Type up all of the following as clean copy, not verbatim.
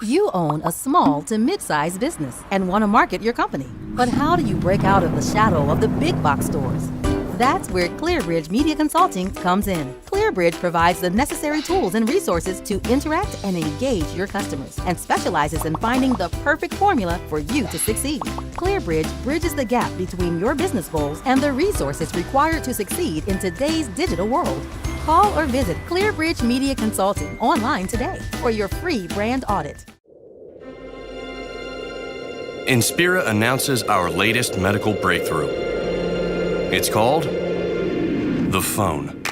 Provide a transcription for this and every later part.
You own a small to mid-sized business and want to market your company. But how do you break out of the shadow of the big box stores? That's where ClearBridge Media Consulting comes in. ClearBridge provides the necessary tools and resources to interact and engage your customers and specializes in finding the perfect formula for you to succeed. ClearBridge bridges the gap between your business goals and the resources required to succeed in today's digital world. Call or visit ClearBridge Media Consulting online today for your free brand audit. Inspira announces our latest medical breakthrough. It's called the phone.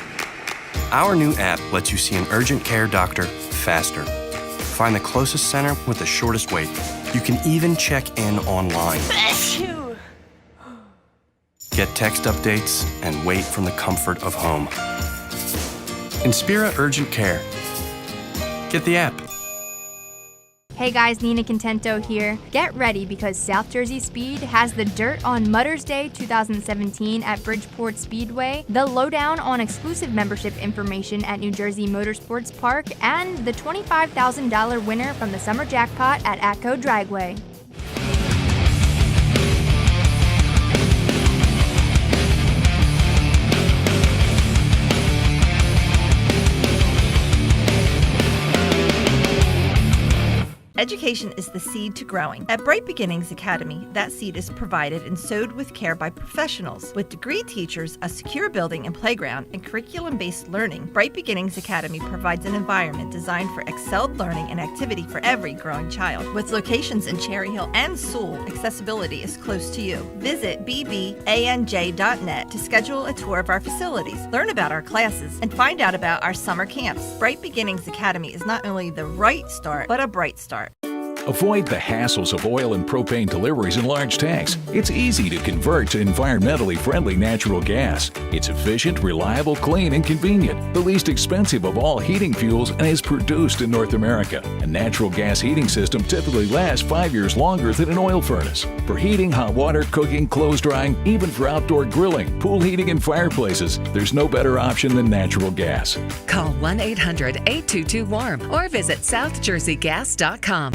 Our new app lets you see an urgent care doctor faster. Find the closest center with the shortest wait. You can even check in online. Get text updates and wait from the comfort of home. Inspira Urgent Care. Get the app. Hey guys, Nina Contento here. Get ready because South Jersey Speed has the dirt on Mother's Day 2017 at Bridgeport Speedway, the lowdown on exclusive membership information at New Jersey Motorsports Park, and the $25,000 winner from the summer jackpot at Atco Dragway. Education is the seed to growing. At Bright Beginnings Academy, that seed is provided and sowed with care by professionals. With degree teachers, a secure building and playground, and curriculum-based learning, Bright Beginnings Academy provides an environment designed for excelled learning and activity for every growing child. With locations in Cherry Hill and Sewell, accessibility is close to you. Visit bbanj.net to schedule a tour of our facilities, learn about our classes, and find out about our summer camps. Bright Beginnings Academy is not only the right start, but a bright start. Avoid the hassles of oil and propane deliveries in large tanks. It's easy to convert to environmentally friendly natural gas. It's efficient, reliable, clean, and convenient. The least expensive of all heating fuels and is produced in North America. A natural gas heating system typically lasts 5 years longer than an oil furnace. For heating, hot water, cooking, clothes drying, even for outdoor grilling, pool heating, and fireplaces, there's no better option than natural gas. Call 1-800-822-WARM or visit southjerseygas.com.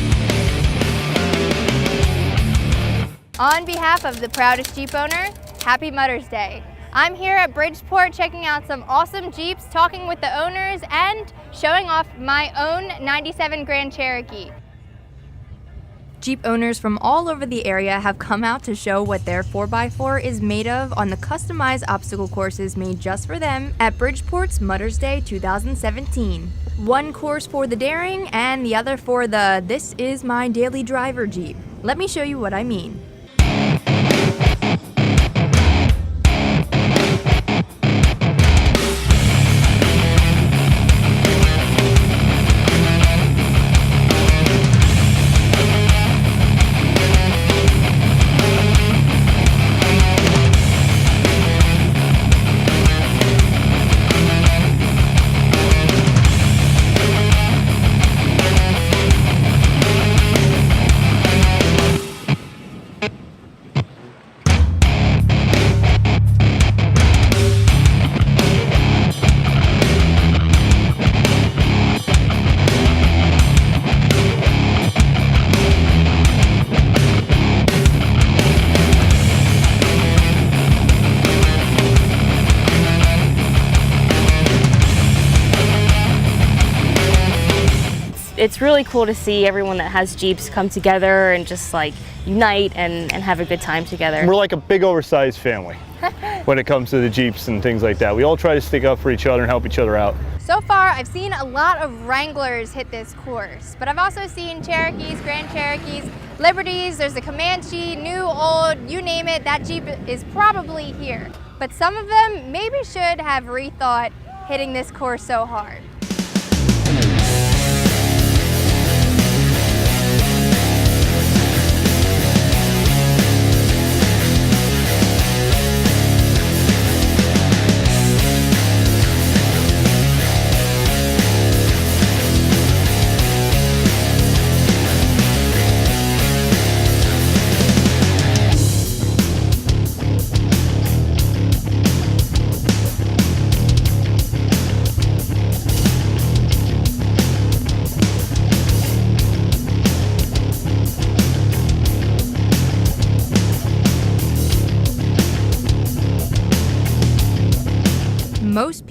On behalf of the proudest Jeep owner, happy Mother's Day. I'm here at Bridgeport checking out some awesome Jeeps, talking with the owners, and showing off my own 97 Grand Cherokee. Jeep owners from all over the area have come out to show what their 4x4 is made of on the customized obstacle courses made just for them at Bridgeport's Mother's Day 2017. One course for the daring and the other for the "this is my daily driver" Jeep. Let me show you what I mean. It's really cool to see everyone that has Jeeps come together and just like unite and have a good time together. We're like a big oversized family when it comes to the Jeeps and things like that. We all try to stick up for each other and help each other out. So far, I've seen a lot of Wranglers hit this course, but I've also seen Cherokees, Grand Cherokees, Liberties, there's a Comanche, new, old, you name it, that Jeep is probably here. But some of them maybe should have rethought hitting this course so hard.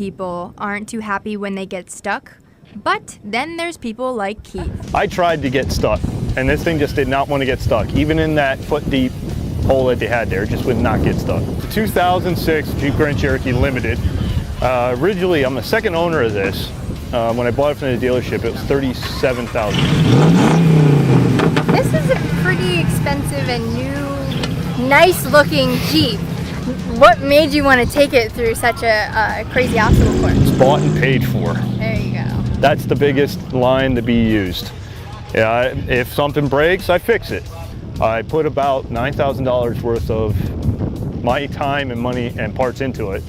people aren't too happy when they get stuck, but then there's people like Keith. I tried to get stuck, and this thing just did not want to get stuck. Even in that foot-deep hole that they had there, it just would not get stuck. The 2006 Jeep Grand Cherokee Limited. Originally, I'm the second owner of this. When I bought it from the dealership, it was $37,000. This is a pretty expensive and new, nice-looking Jeep. What made you want to take it through such a crazy obstacle course? It's bought and paid for. There you go. That's the biggest line to be used. Yeah, if something breaks, I fix it. I put about $9,000 worth of my time and money and parts into it.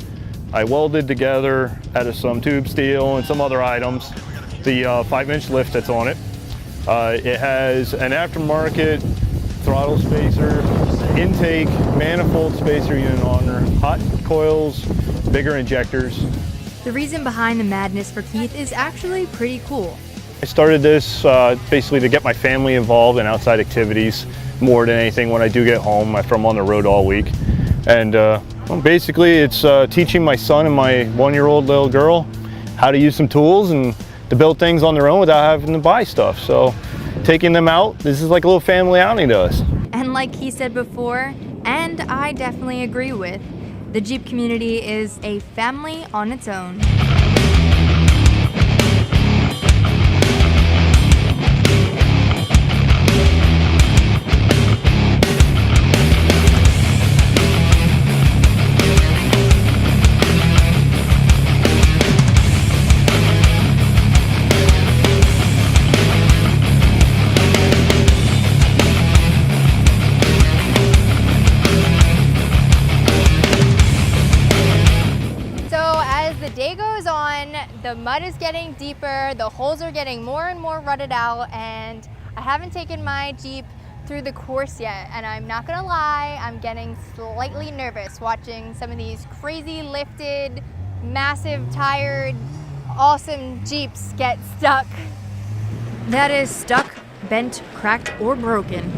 I welded together out of some tube steel and some other items the 5-inch lift that's on it. It has an aftermarket throttle spacer, intake, manifold spacer unit on there, hot coils, bigger injectors. The reason behind the madness for Keith is actually pretty cool. I started this basically to get my family involved in outside activities more than anything when I do get home after I'm on the road all week. And well, basically it's teaching my son and my 1-year-old little girl how to use some tools and to build things on their own without having to buy stuff. So taking them out, this is like a little family outing to us. And like he said before, and I definitely agree with, the Jeep community is a family on its own. The mud is getting deeper, the holes are getting more and more rutted out, and I haven't taken my Jeep through the course yet, and I'm not gonna lie, I'm getting slightly nervous watching some of these crazy lifted, massive tired, awesome Jeeps get stuck. That is stuck, bent, cracked, or broken.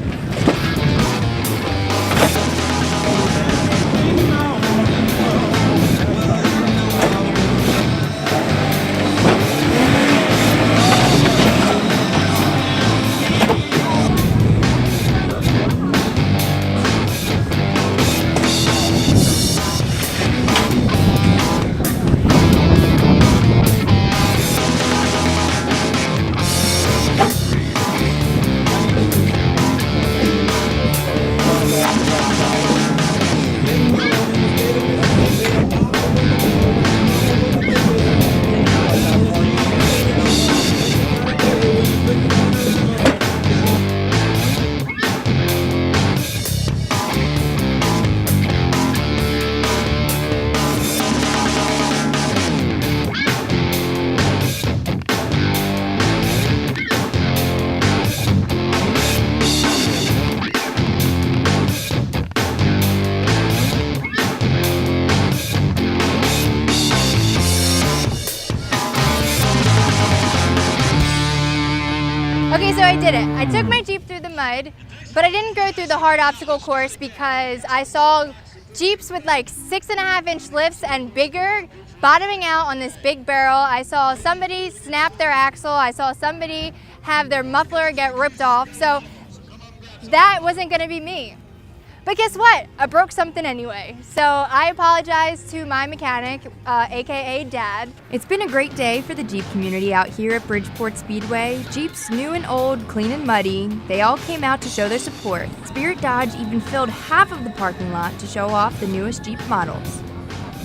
Okay, so I did it. I took my Jeep through the mud, but I didn't go through the hard obstacle course because I saw Jeeps with like 6.5-inch lifts and bigger bottoming out on this big barrel. I saw somebody snap their axle. I saw somebody have their muffler get ripped off. So that wasn't gonna be me. But guess what? I broke something anyway. So I apologize to my mechanic, AKA Dad. It's been a great day for the Jeep community out here at Bridgeport Speedway. Jeeps new and old, clean and muddy. They all came out to show their support. Spirit Dodge even filled half of the parking lot to show off the newest Jeep models.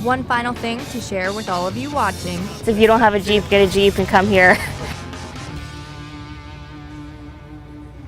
One final thing to share with all of you watching. So if you don't have a Jeep, get a Jeep and come here.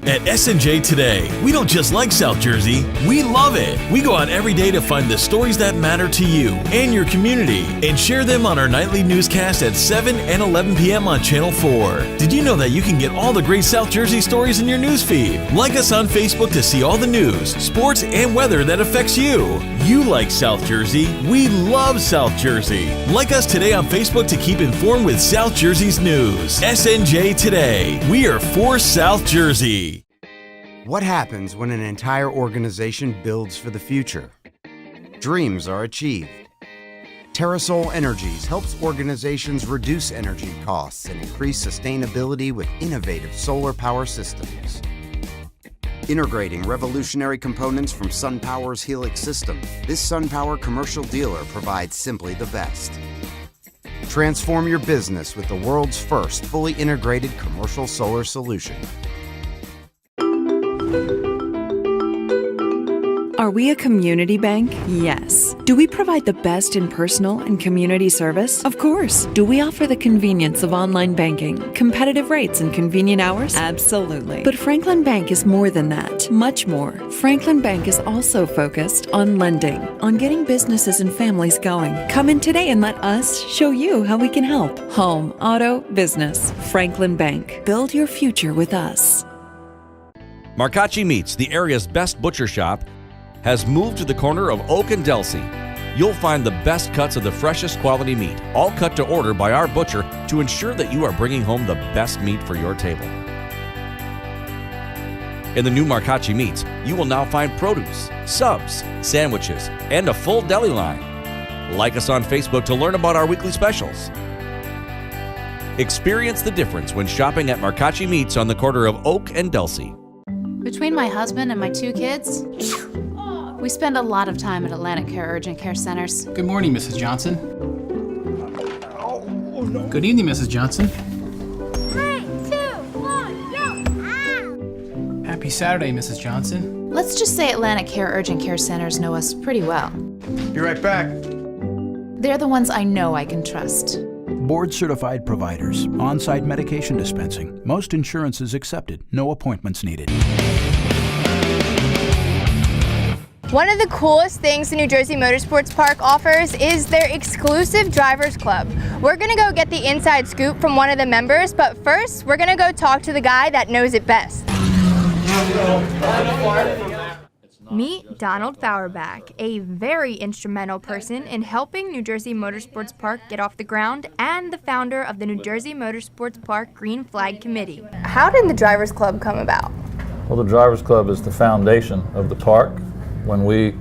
At S&J Today, we don't just like South Jersey, we love it. We go out every day to find the stories that matter to you and your community and share them on our nightly newscast at 7 and 11 p.m. on Channel 4. Did you know that you can get all the great South Jersey stories in your newsfeed? Like us on Facebook to see all the news, sports, and weather that affects you. You like South Jersey, we love South Jersey. Like us today on Facebook to keep informed with South Jersey's news. S&J Today, we are for South Jersey. What happens when an entire organization builds for the future? Dreams are achieved. TerraSol Energies helps organizations reduce energy costs and increase sustainability with innovative solar power systems. Integrating revolutionary components from SunPower's Helix system, this SunPower commercial dealer provides simply the best. Transform your business with the world's first fully integrated commercial solar solution. Are we a community bank? Yes. Do we provide the best in personal and community service? Of course. Do we offer the convenience of online banking, competitive rates, and convenient hours? Absolutely. But Franklin Bank is more than that, much more. Franklin Bank is also focused on lending, on getting businesses and families going. Come in today and let us show you how we can help. Home, auto, business. Franklin Bank. Build your future with us. Marcacci Meats, the area's best butcher shop, has moved to the corner of Oak and Delsey. You'll find the best cuts of the freshest quality meat, all cut to order by our butcher to ensure that you are bringing home the best meat for your table. In the new Marcacci Meats, you will now find produce, subs, sandwiches, and a full deli line. Like us on Facebook to learn about our weekly specials. Experience the difference when shopping at Marcacci Meats on the corner of Oak and Delsey. Between my husband and my 2 kids, we spend a lot of time at Atlantic Care Urgent Care Centers. Good morning, Mrs. Johnson. Good evening, Mrs. Johnson. 3, 2, 1, go! Happy Saturday, Mrs. Johnson. Let's just say Atlantic Care Urgent Care Centers know us pretty well. Be right back. They're the ones I know I can trust. Board-certified providers, on-site medication dispensing, most insurances accepted, no appointments needed. One of the coolest things the New Jersey Motorsports Park offers is their exclusive Drivers Club. We're gonna go get the inside scoop from one of the members, but first we're gonna go talk to the guy that knows it best. Meet Donald Fauerbach, a very instrumental person in helping New Jersey Motorsports Park get off the ground and the founder of the New Jersey Motorsports Park Green Flag Committee. How did the Drivers Club come about? Well, the Drivers Club is the foundation of the park. When we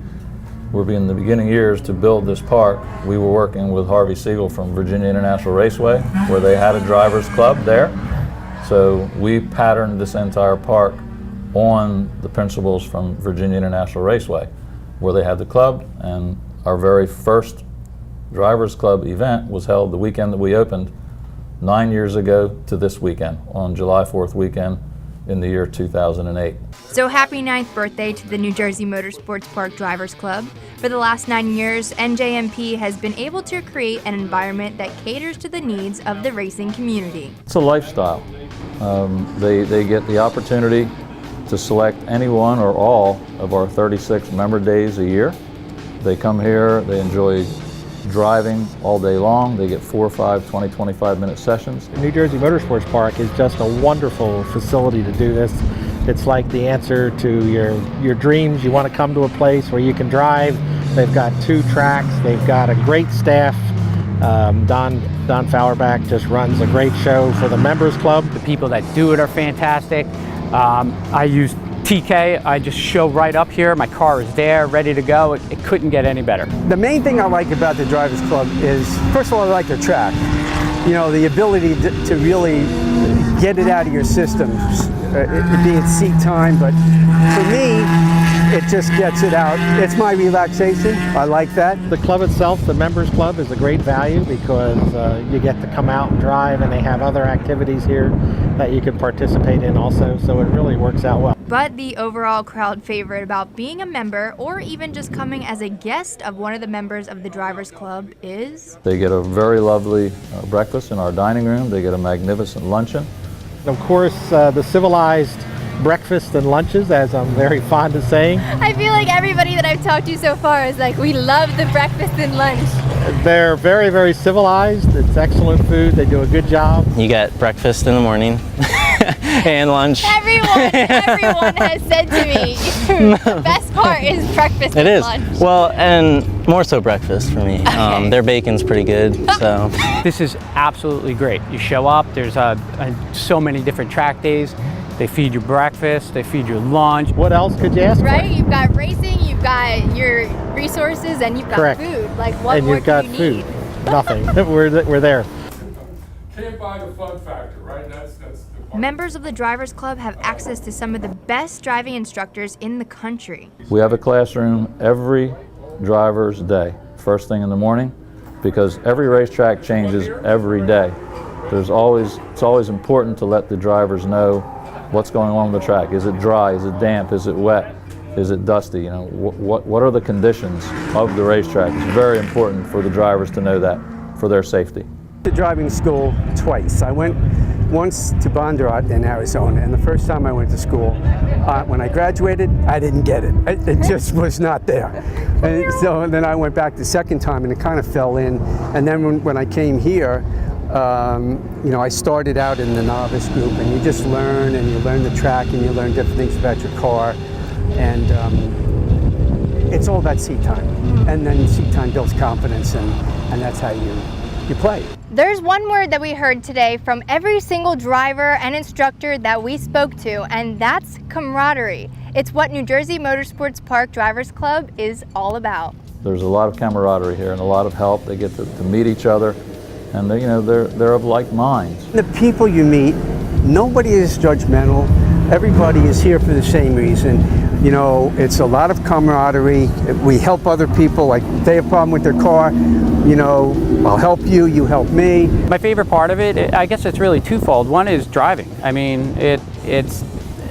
were in the beginning years to build this park, we were working with Harvey Siegel from Virginia International Raceway, where they had a Drivers Club there. So we patterned this entire park on the principles from Virginia International Raceway, where they had the club, and our very first Drivers Club event was held the weekend that we opened 9 years ago to this weekend, on July 4th weekend in the year 2008. So happy 9th birthday to the New Jersey Motorsports Park Drivers Club. For the last 9 years, NJMP has been able to create an environment that caters to the needs of the racing community. It's a lifestyle. They get the opportunity to select any one or all of our 36 member days a year. They come here, they enjoy driving all day long. They get 4, 5, 20, 25-minute sessions. New Jersey Motorsports Park is just a wonderful facility to do this. It's like the answer to your dreams. You want to come to a place where you can drive. They've got 2 tracks. They've got a great staff. Don Fauerbach just runs a great show for the members club. The people that do it are fantastic. I use TK. I just show right up here. My car is there, ready to go. It couldn't get any better. The main thing I like about the Drivers Club is, first of all, I like their track. You know, the ability to really get it out of your system, be it seat time, but for me, it just gets it out. It's my relaxation. I like that. The club itself, the members club, is a great value because you get to come out and drive, and they have other activities here that you can participate in also, so it really works out well. But the overall crowd favorite about being a member, or even just coming as a guest of one of the members of the Drivers Club, is... They get a very lovely breakfast in our dining room. They get a magnificent luncheon. Of course, the civilized breakfast and lunches, as I'm very fond of saying. I feel like everybody that I've talked to so far is like, we love the breakfast and lunch. They're very, very civilized. It's excellent food. They do a good job. You get breakfast in the morning and lunch. Everyone has said to me, the best part is breakfast and lunch. It is. Well, and more so breakfast for me. Okay. Their bacon's pretty good, so. This is absolutely great. You show up, there's so many different track days. They feed you breakfast, they feed you lunch. What else could you ask for? Right, you've got racing, you've got your resources, and you've got Correct. food. Like, what and more you've got can you food. need? Nothing. We're there. Can't buy the fun factor, right? That's the part. Members of the Drivers Club have access to some of the best driving instructors in the country. We have a classroom every driver's day, first thing in the morning, because every racetrack changes every day. It's always important to let the drivers know what's going on with the track. Is it dry? Is it damp? Is it wet? Is it dusty? You know, what are the conditions of the racetrack? It's very important for the drivers to know that for their safety. To driving school twice. I went once to Bondurant in Arizona, and the first time I went to school, when I graduated, I didn't get it. It just was not there. And so then I went back the second time, and it kind of fell in. And then when I came here, you know, I started out in the novice group, and you just learn, and you learn the track, and you learn different things about your car, and it's all about seat time. And then seat time builds confidence, and that's how you play. There's one word that we heard today from every single driver and instructor that we spoke to, and that's camaraderie. It's what New Jersey Motorsports Park Drivers Club is all about. There's a lot of camaraderie here and a lot of help. They get to meet each other, and they're of like minds. The people you meet, nobody is judgmental. Everybody is here for the same reason. You know, it's a lot of camaraderie. We help other people. Like if they have a problem with their car, you know, I'll help you, you help me. My favorite part of it, I guess it's really twofold. One is driving. I mean, it's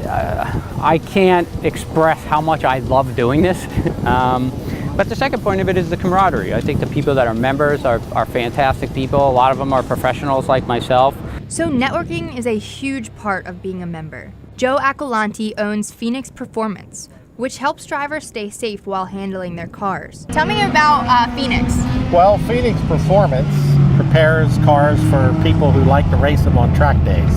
I can't express how much I love doing this. But the second point of it is the camaraderie. I think the people that are members are fantastic people. A lot of them are professionals like myself. So networking is a huge part of being a member. Joe Acolanti owns Phoenix Performance, which helps drivers stay safe while handling their cars. Tell me about Phoenix. Well, Phoenix Performance prepares cars for people who like to race them on track days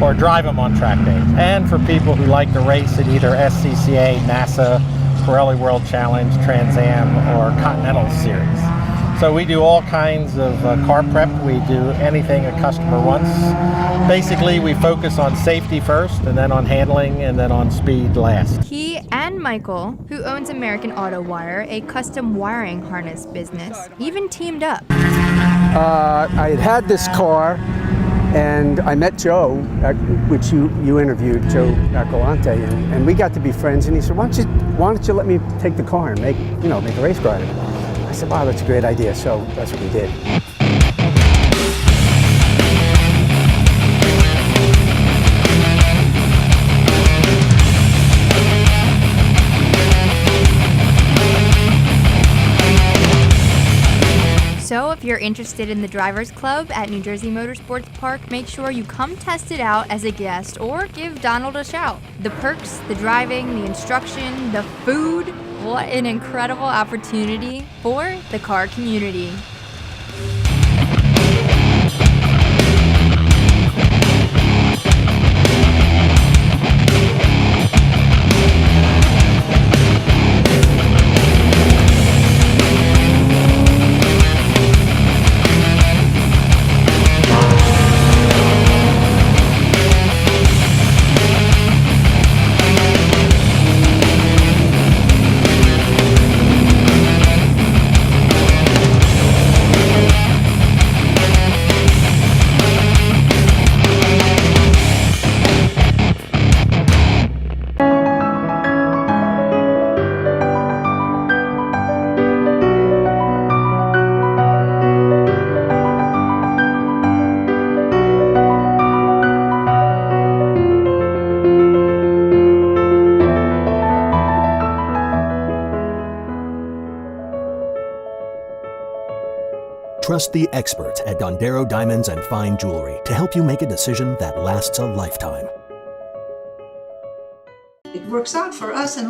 or drive them on track days, and for people who like to race at either SCCA, NASA, Pirelli World Challenge, Trans Am, or Continental Series. So we do all kinds of car prep. We do anything a customer wants. Basically, we focus on safety first, and then on handling, and then on speed last. He and Michael, who owns American Auto Wire, a custom wiring harness business, even teamed up. I had this car, and I met Joe, which you interviewed, Joe Acolanti, and we got to be friends. And he said, "Why don't you let me take the car and make a race car out of it?" I said, "Wow, that's a great idea." So that's what we did. So if you're interested in the Drivers Club at New Jersey Motorsports Park, make sure you come test it out as a guest or give Donald a shout. The perks, the driving, the instruction, the food, what an incredible opportunity for the car community. Trust the experts at Dondero Diamonds and Fine Jewelry to help you make a decision that lasts a lifetime. It works out for us, and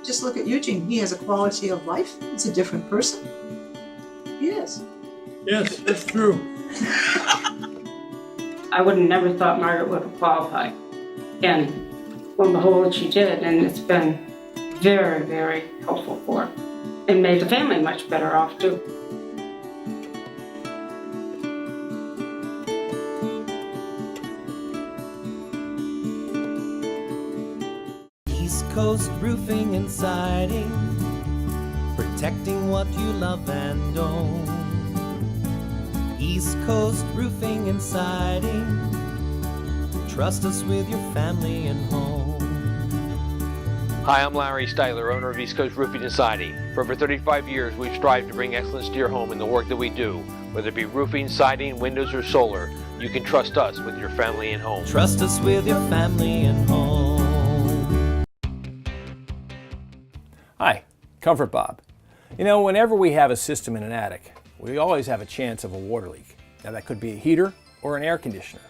just look at Eugene. He has a quality of life. He's a different person. He is. Yes, that's true. I would have never thought Margaret would have qualified. And lo and behold, she did, and it's been very, very helpful for her. It made the family much better off, too. East Coast Roofing and Siding. For protecting what you love and own. East Coast Roofing and Siding. Trust us with your family and home. Hi, I'm Larry Styler, owner of East Coast Roofing and Siding. For over 35 years, we've strived to bring excellence to your home in the work that we do. Whether it be roofing, siding, windows, or solar, you can trust us with your family and home. Trust us with your family and home. Hi, Comfort Bob. You know, whenever we have a system in an attic, we always have a chance of a water leak. Now that could be a heater or an air conditioner.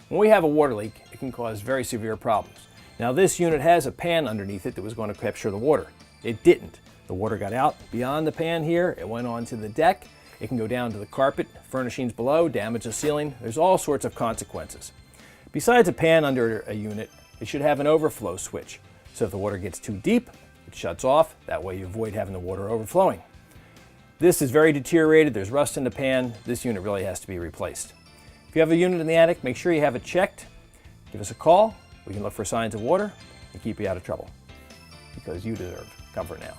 When we have a water leak, it can cause very severe problems. Now this unit has a pan underneath it that was going to capture the water. It didn't. The water got out beyond the pan here, it went onto the deck, it can go down to the carpet, furnishings below, damage the ceiling. There's all sorts of consequences. Besides a pan under a unit, it should have an overflow switch. So if the water gets too deep, it shuts off. That way you avoid having the water overflowing. This is very deteriorated, there's rust in the pan. This unit really has to be replaced. If you have a unit in the attic, make sure you have it checked. Give us a call. We can look for signs of water and keep you out of trouble. Because you deserve comfort now.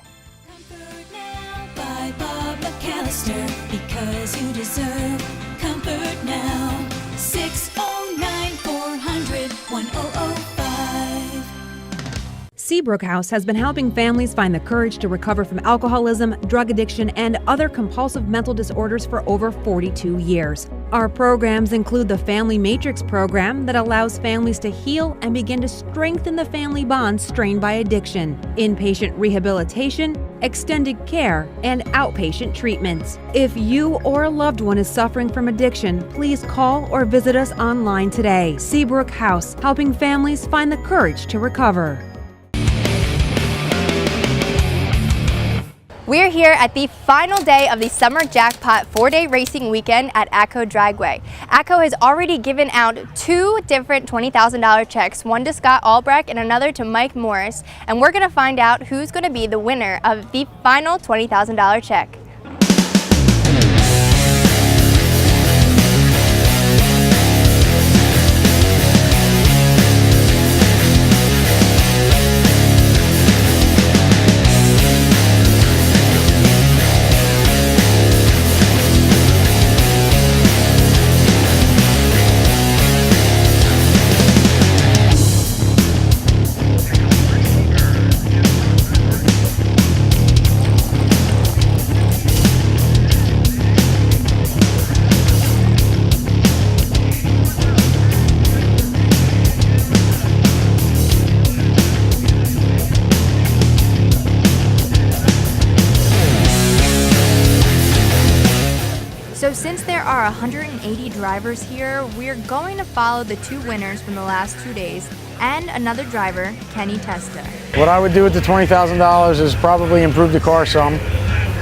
Comfort now by Bob McAllister. Because you deserve comfort now. 609-400-1005. Seabrook House has been helping families find the courage to recover from alcoholism, drug addiction, and other compulsive mental disorders for over 42 years. Our programs include the Family Matrix program that allows families to heal and begin to strengthen the family bonds strained by addiction, inpatient rehabilitation, extended care, and outpatient treatments. If you or a loved one is suffering from addiction, please call or visit us online today. Seabrook House, helping families find the courage to recover. We're here at the final day of the Summer Jackpot 4-day racing weekend at ATCO Dragway. ATCO has already given out 2 different $20,000 checks, one to Scott Albrecht and another to Mike Morris, and we're going to find out who's going to be the winner of the final $20,000 check. So since there are 180 drivers here, we're going to follow the 2 winners from the last 2 days and another driver, Kenny Testa. What I would do with the $20,000 is probably improve the car some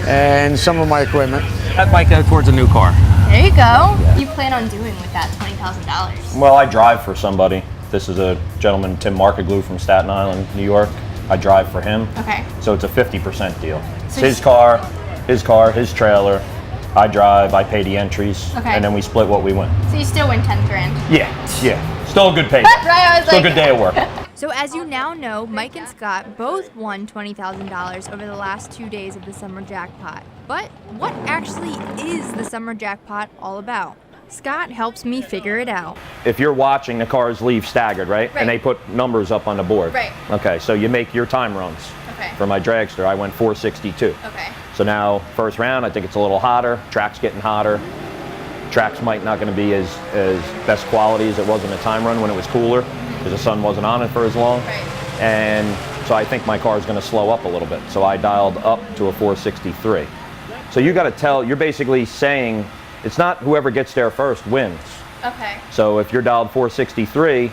and some of my equipment. That might go towards a new car. There you go. Yeah. You plan on doing with that $20,000? Well, I drive for somebody. This is a gentleman, Tim Markaglu from Staten Island, New York. I drive for him. Okay. So it's a 50% deal. It's So his car, his trailer. I drive, I pay the entries, Okay. and then we split what we win. So you still win 10 grand? Yeah. Still a good pay. Right, I was Still like... a good day at work. So as you now know, Mike and Scott both won $20,000 over the last 2 days of the Summer Jackpot. But what actually is the Summer Jackpot all about? Scott helps me figure it out. If you're watching, the cars leave staggered, right? Right. And they put numbers up on the board. Right. Okay, so you make your time runs. Okay. For my dragster, I went 462. Okay. So now, first round, I think it's a little hotter. Track's getting hotter. Tracks might not going to be as best quality as it was in the time run when it was cooler, because the sun wasn't on it for as long. Right. And so I think my car is going to slow up a little bit. So I dialed up to a 463. So you got to tell, you're basically saying, it's not whoever gets there first wins. Okay. So if you're dialed 463,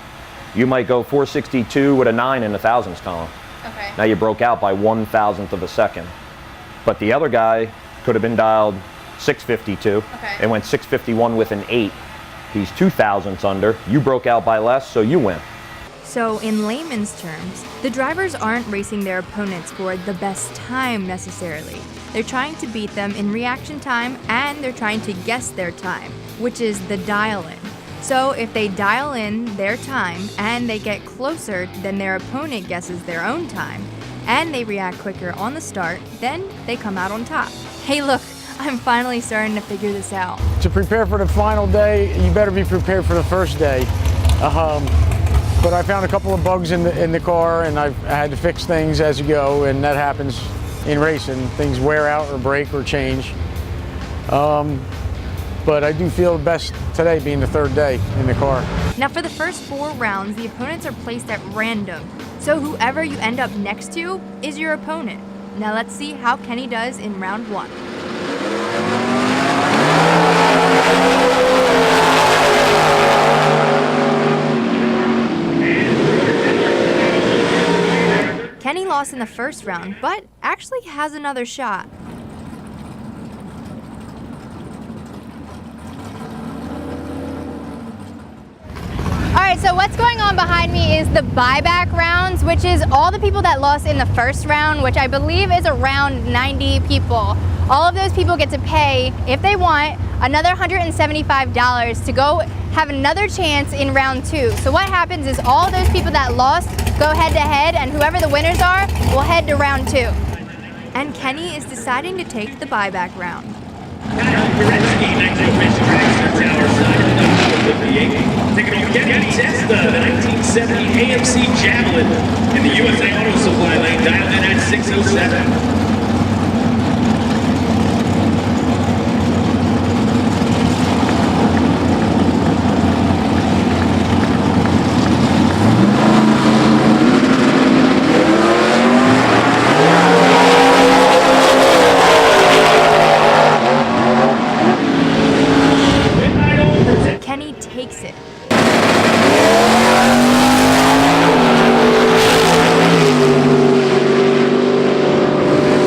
you might go 462 with a 9 in the thousands column. Okay. Now you broke out by 1,000th of a second. But the other guy could have been dialed 652 and went 651 with an 8. He's 2,000ths under. You broke out by less, so you win. So in layman's terms, the drivers aren't racing their opponents for the best time necessarily. They're trying to beat them in reaction time, and they're trying to guess their time, which is the dial-in. So if they dial in their time and they get closer than their opponent guesses their own time, and they react quicker on the start, then they come out on top. Hey look, I'm finally starting to figure this out. To prepare for the final day, you better be prepared for the first day. But I found a couple of bugs in the car, and I had to fix things as you go, and that happens in racing. Things wear out or break or change. But I do feel the best today being the third day in the car. Now for the first 4 rounds, the opponents are placed at random. So whoever you end up next to is your opponent. Now let's see how Kenny does in round 1. Kenny lost in the first round, but actually has another shot. Alright, so what's going on behind me is the buyback rounds, which is all the people that lost in the first round, which I believe is around 90 people. All of those people get to pay, if they want, another $175 to go have another chance in round 2. So what happens is all those people that lost go head to head, and whoever the winners are will head to round 2. And Kenny is deciding to take the buyback round. Taking on Kenny Testa, the 1970 AMC Javelin in the USA Auto Supply lane, dialed in at 607. Kenny takes it.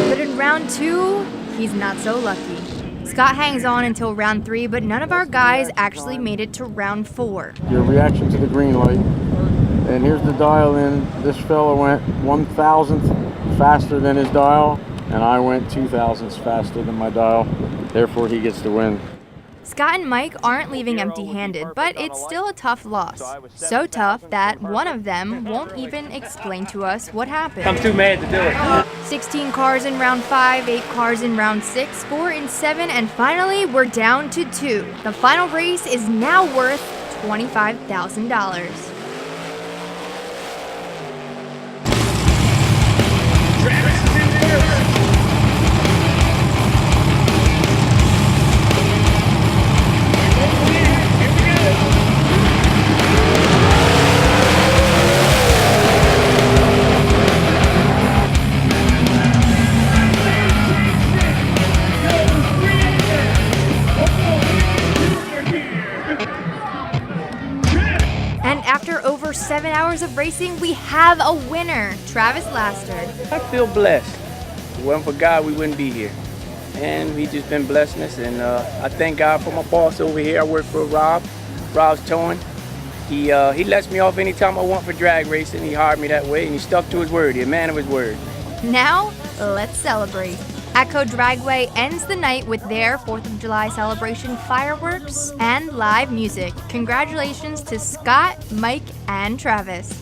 But in round 2, he's not so lucky. Scott hangs on until round 3, but none of our guys actually made it to round 4. Your reaction to the green light. And here's the dial in. This fella went 1,000th faster than his dial, and I went 2,000ths faster than my dial. Therefore, he gets the win. Scott and Mike aren't leaving empty-handed, but it's still a tough loss. So tough that one of them won't even explain to us what happened. I'm too mad to do it. 16 cars in round 5, 8 cars in round 6, 4 in 7, and finally we're down to 2. The final race is now worth $25,000. After over 7 hours of racing, we have a winner, Travis Laster. I feel blessed. If it wasn't for God, we wouldn't be here. And He's just been blessing us, and I thank God for my boss over here. I work for Rob's Towing. He lets me off anytime I want for drag racing. He hired me that way, and he stuck to his word. He's a man of his word. Now, let's celebrate. ATCO Dragway ends the night with their 4th of July celebration fireworks and live music. Congratulations to Scott, Mike, and Travis.